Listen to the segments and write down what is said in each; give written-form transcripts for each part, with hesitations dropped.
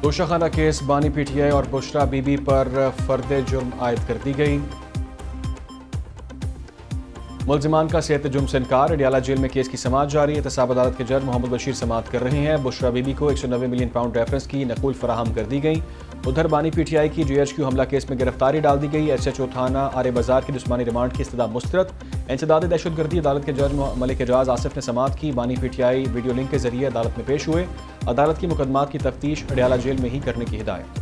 دوشخانہ case بانی P T I اور بشرا be be پر فرد جرم عائد کر دی گئی۔ ملزمان کا صحت جرم سے انکار، اڈیالہ جیل میں کیس کی سماعت جاری۔ احتساب عدالت کے جج محمد بشیر سماعت کر رہے ہیں۔ بشرا بی بی کو 190 ملین پاؤنڈ ریفرنس کی نقول فراہم کر دی گئی۔ ادھر بانی پی ٹی آئی کی جی ایچ کیو حملہ کیس میں گرفتاری ڈال دی گئی۔ ایس ایچ او تھانہ آرے بازار کی جسمانی ریمانڈ کی استدعا مسترد۔ انسداد دہشت گردی عدالت کے جج ملک اعجاز آصف نے سماعت کی۔ بانی P T I video link کے ذریعے عدالت میں پیش ہوئے۔ عدالت کی مقدمات کی تفتیش اڈیالہ جیل میں ہی کرنے کی ہدایت۔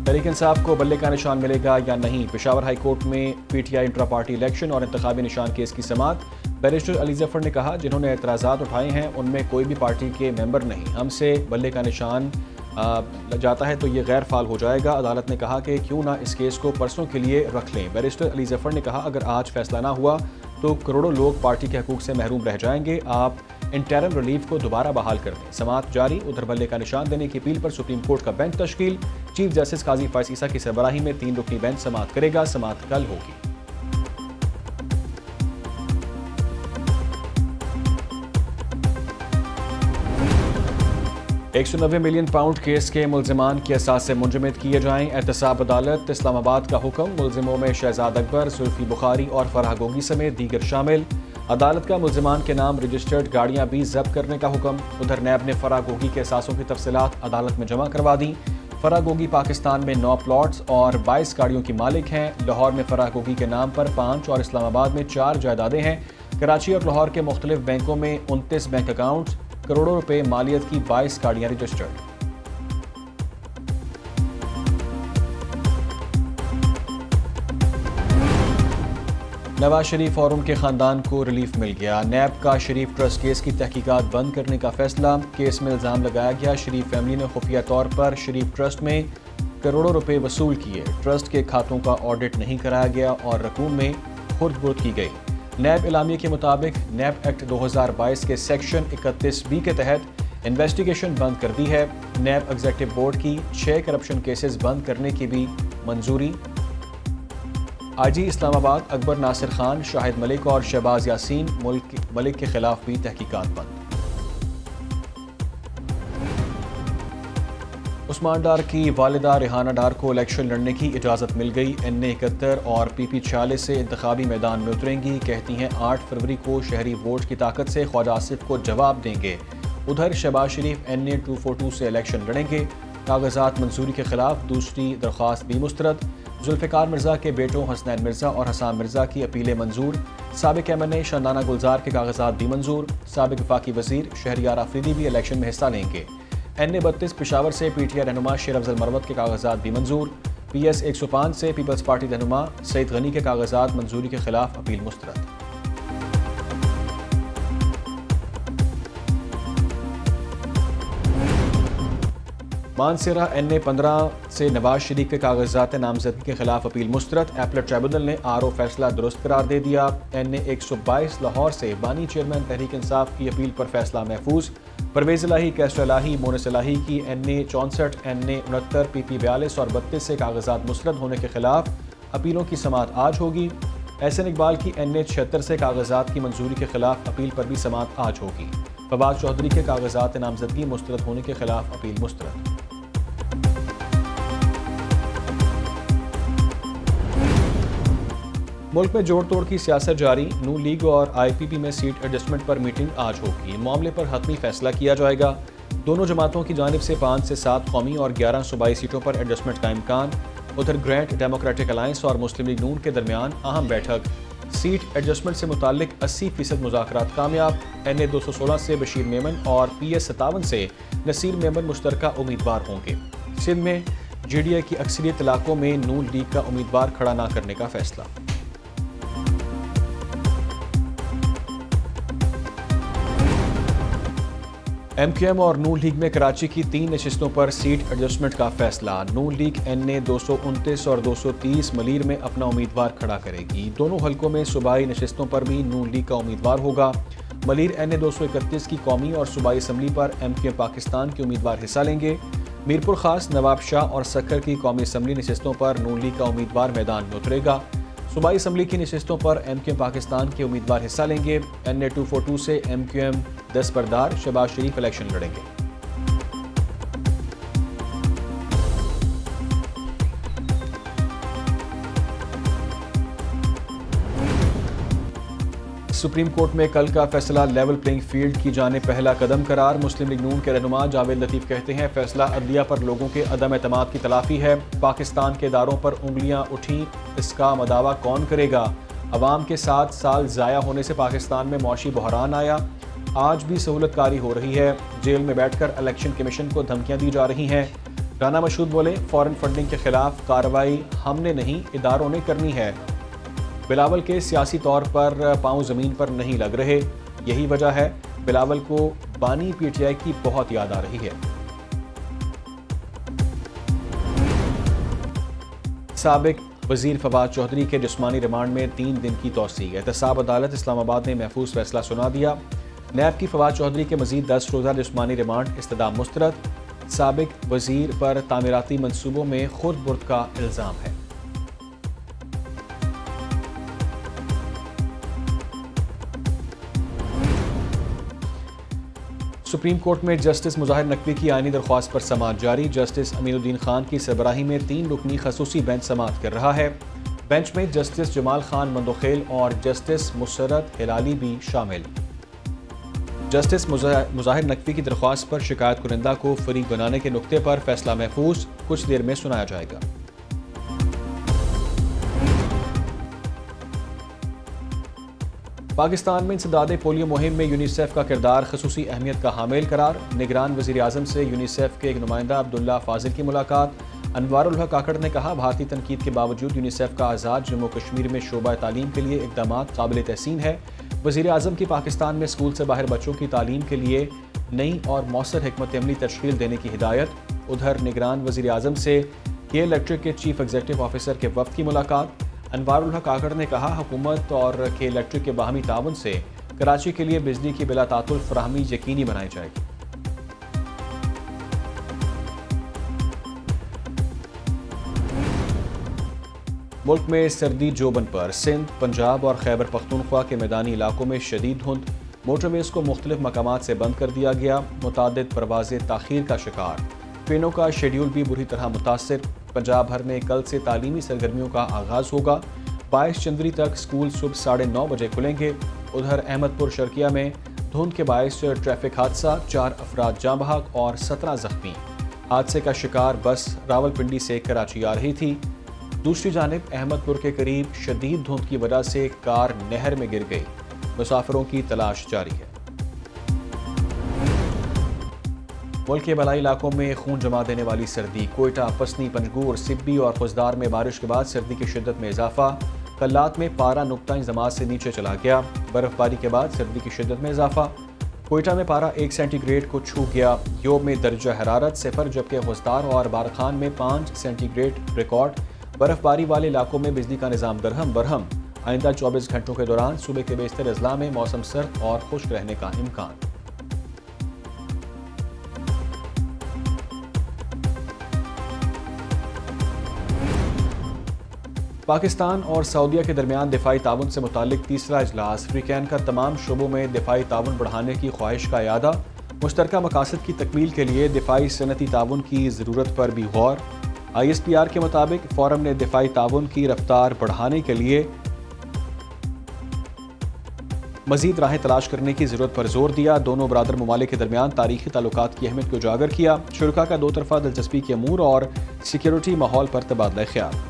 تحریک انصاف کو بلے کا نشان ملے گا یا نہیں؟ پشاور ہائی کورٹ میں P T I intra party election اور انتخابی نشان کیس کی سماعت۔ بیرسٹر علی ظفر نے کہا، جنہوں نے اعتراضات اٹھائے ہیں ان میں کوئی بھی پارٹی کے ممبر نہیں، ہم سے بلے کا نشان جاتا ہے تو یہ غیر فعال ہو جائے گا۔ عدالت نے کہا کہ کیوں نہ اس کیس کو پرسوں کے لیے رکھ لیں۔ بیرسٹر علی ظفر نے کہا، اگر آج فیصلہ نہ ہوا تو کروڑوں لوگ پارٹی کے حقوق سے محروم رہ جائیں گے، آپ انٹرم ریلیف کو دوبارہ بحال کر دیں۔ سماعت جاری۔ ادھر بلے کا نشان دینے کی اپیل پر سپریم کورٹ کا بینچ تشکیل۔ چیف جسٹس قاضی فائز عیسیٰ کی سربراہی میں 3 رکنی بینچ سماعت کرے گا۔ سماعت کل ہوگی۔ $190 ملین پاؤنڈ کیس کے ملزمان کے اثاثے منجمد کیے جائیں۔ احتساب عدالت اسلام آباد کا حکم۔ ملزموں میں شہزاد اکبر، زلفی بخاری اور فرح گوگی سمیت دیگر شامل۔ عدالت کا ملزمان کے نام رجسٹرڈ گاڑیاں بھی ضبط کرنے کا حکم۔ ادھر نیب نے فرح گوگی کے اثاثوں کی تفصیلات عدالت میں جمع کروا دیں۔ فرح گوگی پاکستان میں 9 پلاٹس اور 22 گاڑیوں کی مالک ہیں۔ لاہور میں فرح گوگی کے نام پر 5 اور اسلام آباد میں 4 جائیدادیں ہیں۔ کراچی اور لاہور کے مختلف بینکوں میں 29 بینک اکاؤنٹس، کروڑوں روپے مالیت کی 22 گاڑیاں رجسٹرڈ۔ نواز شریف اور ان کے خاندان کو ریلیف مل گیا۔ نیب کا شریف ٹرسٹ کیس کی تحقیقات بند کرنے کا فیصلہ۔ کیس میں الزام لگایا گیا شریف فیملی نے خفیہ طور پر شریف ٹرسٹ میں کروڑوں روپے وصول کیے۔ ٹرسٹ کے کھاتوں کا آڈٹ نہیں کرایا گیا اور رقوم میں خرد برد کی گئی۔ نیب اعلامیے کے مطابق نیب ایکٹ 2022 کے سیکشن 31B کے تحت انویسٹیگیشن بند کر دی ہے۔ نیب ایگزیکٹو بورڈ کی 6 کرپشن کیسز بند کرنے کی بھی منظوری۔ آئی جی اسلام آباد اکبر ناصر خان، شاہد ملک اور شہباز یاسین ملک کے خلاف بھی تحقیقات بند۔ عثمان ڈار کی والدہ ریحانہ ڈار کو الیکشن لڑنے کی اجازت مل گئی۔ NA 71 اور PP 46 سے انتخابی میدان میں اتریں گی۔ کہتی ہیں 8 فروری کو شہری ووٹ کی طاقت سے خواجہ آصف کو جواب دیں گے۔ ادھر شہباز شریف NA 242 سے الیکشن لڑیں گے۔ کاغذات منظوری کے خلاف دوسری درخواست بھی مسترد۔ ذوالفقار مرزا کے بیٹوں حسنین مرزا اور حسام مرزا کی اپیلیں منظور۔ سابق MNA شاندانہ گلزار کے کاغذات بھی منظور۔ سابق وفاقی وزیر شہریار آفریدی بھی الیکشن میں حصہ لیں گے۔ NA 32 پشاور سے PTI رہنما شیر افضل مروت کے کاغذات بھی منظور۔ PS 105 سے پیپلز پارٹی رہنما سعید غنی کے کاغذات منظوری کے خلاف اپیل مسترد۔ مانسہرہ NA 15 سے نواز شریف کے کاغذات نامزدگی کے خلاف اپیل مسترد۔ ایپلٹ ٹریبونل نے RO فیصلہ درست قرار دے دیا۔ NA 122 لاہور سے بانی چیئرمین تحریک انصاف کی اپیل پر فیصلہ محفوظ۔ پرویز الہی، کیسر الہی، مونس الہی کی NA 64، NA 69، PP 42 اور 32 سے کاغذات مسترد ہونے کے خلاف اپیلوں کی سماعت آج ہوگی۔ احسن اقبال کی NA 76 سے کاغذات کی منظوری کے خلاف اپیل پر بھی سماعت آج ہوگی۔ فواد چودھری کے کاغذات نامزدگی مسترد ہونے کے خلاف اپیل مسترد۔ ملک میں جوڑ توڑ کی سیاست جاری۔ نون لیگ اور IPP میں سیٹ ایڈجسٹمنٹ پر میٹنگ آج ہوگی۔ معاملے پر حتمی فیصلہ کیا جائے گا۔ دونوں جماعتوں کی جانب سے 5 سے 7 قومی اور 11 صوبائی سیٹوں پر ایڈجسٹمنٹ کا امکان۔ ادھر گرینٹ ڈیموکریٹک الائنس اور مسلم لیگ نون کے درمیان اہم بیٹھک۔ سیٹ ایڈجسٹمنٹ سے متعلق 80% مذاکرات کامیاب۔ NA 216 سے بشیر میمن اور PS 57 سے نصیر میمن مشترکہ امیدوار ہوں گے۔ سندھ میں GDA کی اکثریت علاقوں میں نون لیگ کا امیدوار کھڑا نہ کرنے کا فیصلہ۔ MQM اور نون لیگ میں کراچی کی 3 نشستوں پر سیٹ ایڈجسٹمنٹ کا فیصلہ۔ نون لیگ NA 229 اور 230 ملیر میں اپنا امیدوار کھڑا کرے گی۔ دونوں حلقوں میں صوبائی نشستوں پر بھی نون لیگ کا امیدوار ہوگا۔ ملیر NA 231 کی قومی اور صوبائی اسمبلی پر MQM پاکستان کے امیدوار حصہ لیں گے۔ میرپور خاص، نواب شاہ اور سکھر کی قومی اسمبلی نشستوں پر نون لیگ کا امیدوار میدان میں اترے گا۔ صوبائی اسمبلی کی نشستوں پر MQM پاکستان کے امیدوار حصہ لیں گے۔ NA 242 سے MQM دستبردار شہباز شریف الیکشن لڑیں گے۔ سپریم کورٹ میں کل کا فیصلہ لیول پلینگ فیلڈ کی جانب پہلا قدم قرار۔ مسلم لیگ نون کے رہنما جاوید لطیف کہتے ہیں فیصلہ عدلیہ پر لوگوں کے عدم اعتماد کی تلافی ہے۔ پاکستان کے اداروں پر انگلیاں اٹھیں، اس کا مداوع کون کرے گا؟ عوام کے 7 سال ضائع ہونے سے پاکستان میں معاشی بحران آیا، آج بھی سہولت کاری ہو رہی ہے۔ جیل میں بیٹھ کر الیکشن کمیشن کو دھمکیاں دی جا رہی ہیں۔ رانا مشہود بولے فارن فنڈنگ کے خلاف کارروائی ہم نے نہیں، اداروں نے کرنی ہے۔ بلاول کے سیاسی طور پر پاؤں زمین پر نہیں لگ رہے، یہی وجہ ہے بلاول کو بانی پی ٹی آئی کی بہت یاد آ رہی ہے۔ سابق وزیر فواد چودھری کے جسمانی ریمانڈ میں 3 دن کی توسیع۔ احتساب عدالت اسلام آباد نے محفوظ فیصلہ سنا دیا۔ نیب کی فواد چودھری کے مزید 10 روزہ جسمانی ریمانڈ استدعا مسترد۔ سابق وزیر پر تعمیراتی منصوبوں میں خرد برد کا الزام ہے۔ سپریم کورٹ میں جسٹس مظاہر نقوی کی آئینی درخواست پر سماعت جاری۔ جسٹس امین الدین خان کی سربراہی میں 3 رکنی خصوصی بینچ سماعت کر رہا ہے۔ بینچ میں جسٹس جمال خان مندوخیل اور جسٹس مسرت ہلالی بھی شامل۔ جسٹس مظاہر نقوی کی درخواست پر شکایت کنندہ کو فریق بنانے کے نقطے پر فیصلہ محفوظ کچھ دیر میں سنایا جائے گا۔ پاکستان میں انسداد پولیو مہم میں یونیسیف کا کردار خصوصی اہمیت کا حامل قرار۔ نگران وزیر اعظم سے یونیسیف کے ایک نمائندہ عبداللہ فاضل کی ملاقات۔ انوار الحق کاکڑ نے کہا بھارتی تنقید کے باوجود یونیسیف کا آزاد جموں کشمیر میں شعبہ تعلیم کے لیے اقدامات قابل تحسین ہے۔ وزیر اعظم کی پاکستان میں اسکول سے باہر بچوں کی تعلیم کے لیے نئی اور مؤثر حکمت عملی تشکیل دینے کی ہدایت۔ ادھر نگران وزیر اعظم سے کے الیکٹرک کے چیف ایگزیکٹو آفیسر کے وفد کی ملاقات۔ انوار الحق کاکڑ نے کہا حکومت اور کے الیکٹرک کے باہمی تعاون سے کراچی کے لیے بجلی کی بلا تعطل فراہمی یقینی بنائی جائے گی۔ ملک میں سردی جوبن پر، سندھ، پنجاب اور خیبر پختونخوا کے میدانی علاقوں میں شدید دھند۔ موٹر ویز کو مختلف مقامات سے بند کر دیا گیا، متعدد پروازیں تاخیر کا شکار۔ ٹرینوں کا شیڈیول بھی بری طرح متاثر۔ پنجاب بھر میں کل سے تعلیمی سرگرمیوں کا آغاز ہوگا۔ 22 جنوری تک اسکول صبح 9:30 بجے کھلیں گے۔ ادھر احمد پور شرقیہ میں دھند کے باعث ٹریفک حادثہ، 4 افراد جاں بحق اور 17 زخمی۔ حادثے کا شکار بس راولپنڈی سے کراچی آ رہی تھی۔ دوسری جانب احمد پور کے قریب شدید دھند کی وجہ سے کار نہر میں گر گئی۔ مسافروں کی تلاش جاری ہے۔ ملک کے بالائی علاقوں میں خون جما دینے والی سردی۔ کوئٹہ، پسنی، پنجگور، سبی اور خزدار میں بارش کے بعد سردی کی شدت میں اضافہ۔ کلات میں پارہ نقطہ انضماد سے نیچے چلا گیا۔ برف باری کے بعد سردی کی شدت میں اضافہ۔ کوئٹہ میں پارہ 1 سینٹی گریڈ کو چھو گیا۔ یوب میں درجہ حرارت 0، جبکہ خزدار اور بارخان میں 5 سینٹی گریڈ ریکارڈ۔ برف باری والے علاقوں میں بجلی کا نظام درہم برہم۔ آئندہ 24 گھنٹوں کے دوران صوبے کے بیشتر اضلاع میں موسم سرد اور خشک رہنے کا امکان۔ پاکستان اور سعودیہ کے درمیان دفاعی تعاون سے متعلق تیسرا اجلاس۔ فریقین کا تمام شعبوں میں دفاعی تعاون بڑھانے کی خواہش کا اعادہ۔ مشترکہ مقاصد کی تکمیل کے لیے دفاعی صنعتی تعاون کی ضرورت پر بھی غور۔ ISPR کے مطابق فورم نے دفاعی تعاون کی رفتار بڑھانے کے لیے مزید راہیں تلاش کرنے کی ضرورت پر زور دیا۔ دونوں برادر ممالک کے درمیان تاریخی تعلقات کی اہمیت کو اجاگر کیا۔ شرکاء کا 2 طرفہ دلچسپی کے امور اور سیکیورٹی ماحول پر تبادلہ خیال۔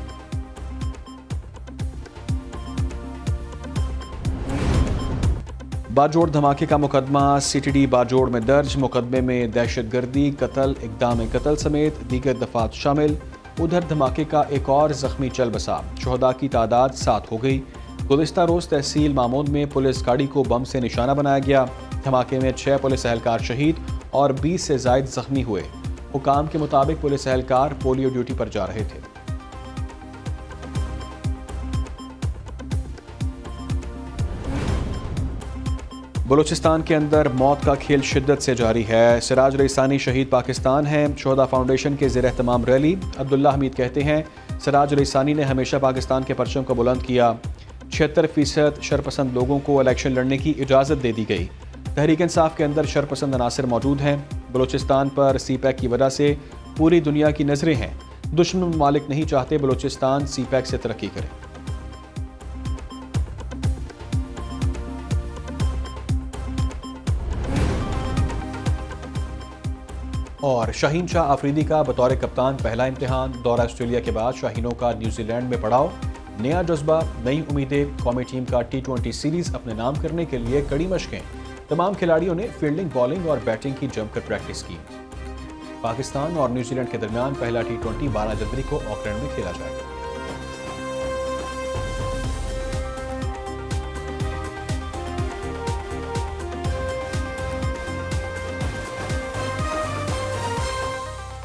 باجوڑ دھماکے کا مقدمہ CTD باجوڑ میں درج۔ مقدمے میں دہشت گردی، قتل، اقدام قتل سمیت دیگر دفعات شامل۔ ادھر دھماکے کا ایک اور زخمی چل بسا، شہداء کی تعداد 7 ہو گئی۔ گزشتہ روز تحصیل مامود میں پولیس گاڑی کو بم سے نشانہ بنایا گیا۔ دھماکے میں 6 پولیس اہلکار شہید اور 20 سے زائد زخمی ہوئے۔ حکام کے مطابق پولیس اہلکار پولیو ڈیوٹی پر جا رہے تھے۔ بلوچستان کے اندر موت کا کھیل شدت سے جاری ہے۔ سراج رئیسانی شہید پاکستان ہیں۔ شہداء فاؤنڈیشن کے زیر اہتمام ریلی۔ عبداللہ حمید کہتے ہیں سراج رئیسانی نے ہمیشہ پاکستان کے پرچم کو بلند کیا۔ 76% شرپسند لوگوں کو الیکشن لڑنے کی اجازت دے دی گئی۔ تحریک انصاف کے اندر شرپسند عناصر موجود ہیں۔ بلوچستان پر CPAC کی وجہ سے پوری دنیا کی نظریں ہیں۔ دشمن ممالک نہیں چاہتے بلوچستان CPAC سے ترقی کرے۔ اور شاہین شاہ آفریدی کا بطور کپتان پہلا امتحان، دورہ آسٹریلیا کے بعد شاہینوں کا نیوزی لینڈ میں پڑاؤ، نیا جذبہ، نئی امیدیں، قومی ٹیم کا T20 سیریز اپنے نام کرنے کے لیے کڑی مشقیں، تمام کھلاڑیوں نے فیلڈنگ، بالنگ اور بیٹنگ کی جم کر پریکٹس کی۔ پاکستان اور نیوزی لینڈ کے درمیان پہلا T20 12 جنوری کو آکلینڈ میں کھیلا جائے گا۔